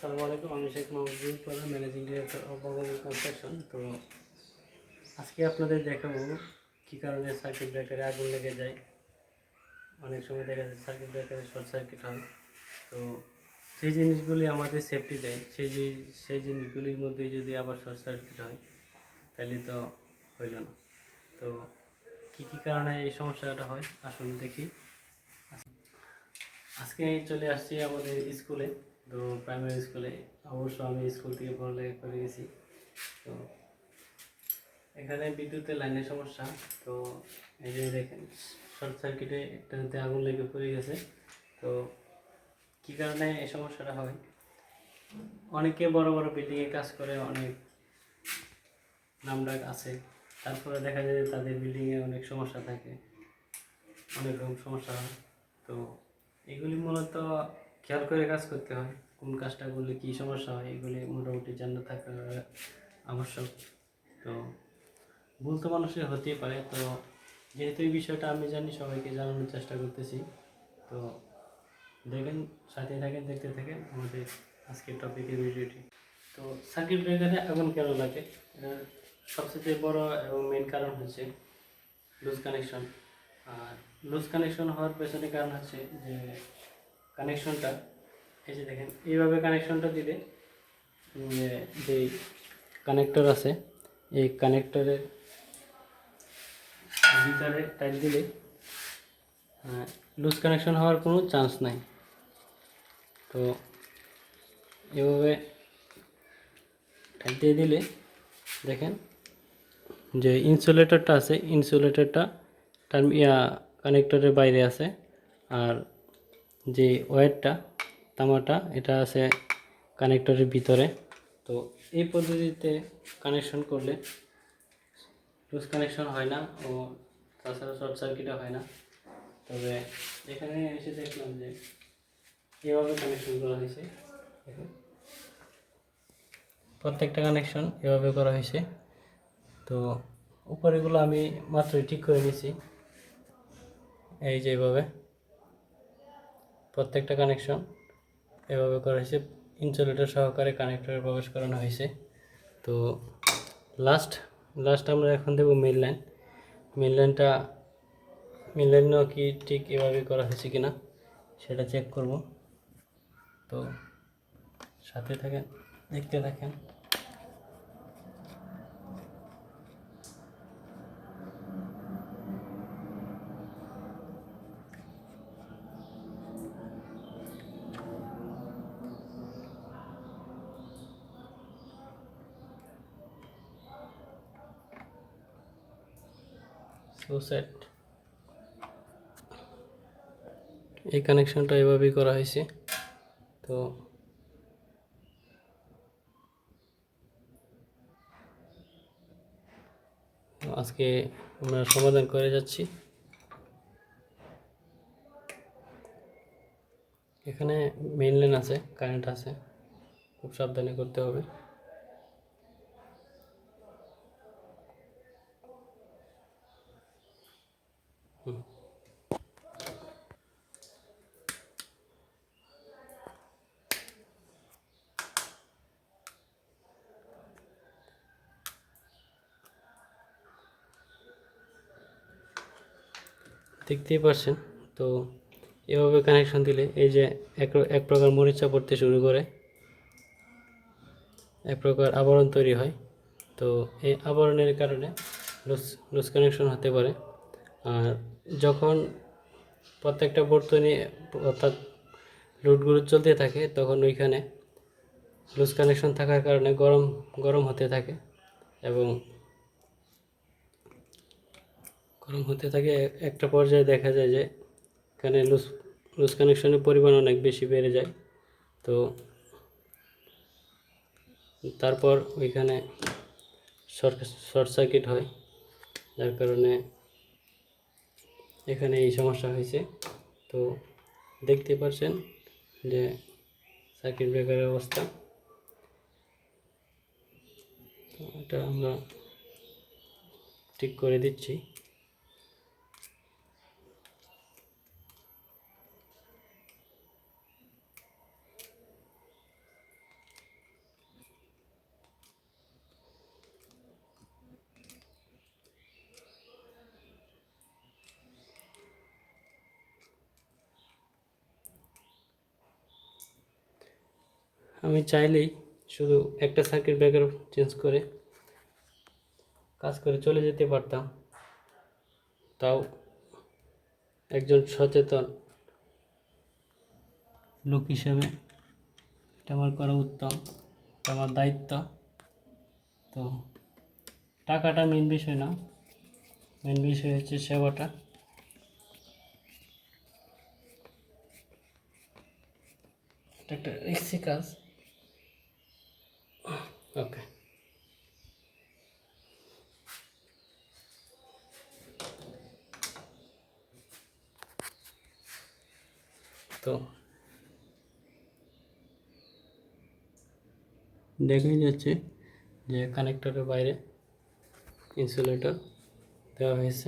আসসালামু আলাইকুম, আমি শেখ মাহমুদুল প্রধান, managing director of Bangladesh construction. তো আজকে আপনাদের দেখাবো কী কারণে সার্কিট ব্রেকারে আগুন লেগে যায়। অনেক সময় দেখা যায় সার্কিট ব্রেকারে শর্ট সার্কিট হয়। তো সেই জিনিসগুলি আমাদের সেফটি দেয়, সেই জিনিসগুলির মধ্যে যদি আবার শর্ট সার্কিট হয় তাহলে তো হইল না। তো কী কারণে এই সমস্যাটা হয় আসুন দেখি। আজকে চলে আসছি আমাদের স্কুলে, তো প্রাইমারি স্কুলে। অবশ্য আমি স্কুল থেকে পড়ালেখা করে গেছি। তো এখানে বিদ্যুতের লাইনের সমস্যা। তো এই যে দেখেন শর্ট সার্কিটে একটাতে আগুন লেগে পড়ে গেছে। তো কী কারণে এই সমস্যাটা হয়, অনেকে বড় বড় বিল্ডিংয়ে কাজ করে, অনেক নামডাক আছে, তারপরে দেখা যায় যে তাদের বিল্ডিংয়ে অনেক সমস্যা থাকে, অনেক রকম সমস্যা হয়। তো এগুলি মূলত খেয়াল করে কাজ করতে হয়, কোন কাজটা করলে কী সমস্যা হয় এগুলি মোটামুটি জানা থাকা আবশ্যক। তো ভুল তো মানুষের হতেই পারে। তো যেহেতু এই বিষয়টা আমি জানি, সবাইকে জানানোর চেষ্টা করতেছি। তো দেখেন, সাথে থাকেন, দেখতে থাকেন আমাদের আজকের টপিকের ভিডিওটি। তো সার্কিট ব্রেকারে আগুন কেন লাগে, এটার সবচেয়ে বড় এবং মেইন কারণ হচ্ছে লুজ কানেকশন। আর লুজ কানেকশন হওয়ার পেছনে কারণ হচ্ছে যে কানেকশনটা, এই যে দেখেন এইভাবে কানেকশনটা দিলে যে কানেক্টর আছে, এই কানেক্টরের ভিতরে টাইট দিলে লুজ কানেকশন হওয়ার কোনো চান্স নাই। তো এভাবে টাইট দিয়ে দিলে দেখেন যে ইনসুলেটরটা আছে, ইনসুলেটরটা কানেক্টরের বাইরে আছে, আর যে ওয়্যারটা তামাটা এটা আছে কানেক্টরের ভিতরে। তো এই পদ্ধতিতে কানেকশন করলে লুজ কানেকশন হয় না ও তাছাড়া শর্ট সার্কিটও হয় না। তবে এখানে এসে দেখলাম যে এভাবে কানেকশন করা হয়েছে, দেখুন প্রত্যেকটা কানেকশন এভাবে করা হয়েছে। তো উপরেগুলো আমি মাত্রই ঠিক করে নিয়েছি, এই যে এভাবে প্রত্যেকটা কানেকশন এভাবে করা হয়েছে, ইনসুলেটর সহকারে কানেক্টরে প্রবেশ করানো হয়েছে। তো লাস্ট আমরা এখন দেবো মেইন লাইন। মেইন লাইনও কি ঠিক এভাবে করা হয়েছে কিনা সেটা চেক করব। তো সাথে থাকেন, দেখতে থাকেন। সো সেট, এই কানেকশনটা এভাবেই করা হয়েছে। তো আজকে আমরা সমাধান করে যাচ্ছি। এখানে মেইন লাইন আছে, কারেন্ট আছে, খুব সাবধানে করতে হবে। দেখতেই পাচ্ছেন। তো এভাবে কানেকশন দিলে এই যে এক প্রকার মরিচা পড়তে শুরু করে, এক প্রকার আবরণ তৈরি হয়। তো এই আবরণের কারণে লুজ কানেকশন হতে পারে। আর যখন প্রত্যেকটা বর্তনী অর্থাৎ লোডগুলো চলতে থাকে, তখন ওইখানে লুজ কানেকশন থাকার কারণে গরম হতে থাকে, এবং গরম হতে থাকে একটা পর্যায়ে দেখা যায় যে এখানে লুজ কানেকশনের পরিমাণ অনেক বেশি বেড়ে যায়। তো তারপর ওইখানে শর্ট সার্কিট হয়, যার কারণে এখানে এই সমস্যা হয়েছে। তো দেখতে পাচ্ছেন যে সার্কিট ব্রেকারের অবস্থা। তো এটা আমরা ঠিক করে দিচ্ছি। আমি চাইলেই শুধু একটা সার্কিট ব্রেকার চেঞ্জ করে কাজ করে চলে যেতে পারতাম, তাও একজন সচেতন লোক হিসেবে এটা আমার করা উত্তম, এটা আমার দায়িত্ব। তো টাকাটা মেন বিষয় না, মেন বিষয় হচ্ছে সেবাটা। এটা একটা রিস্কি কাজ। ওকে, তো দেখাই যাচ্ছে যে কানেক্টরের বাইরে ইনসুলেটর দেওয়া হয়েছে।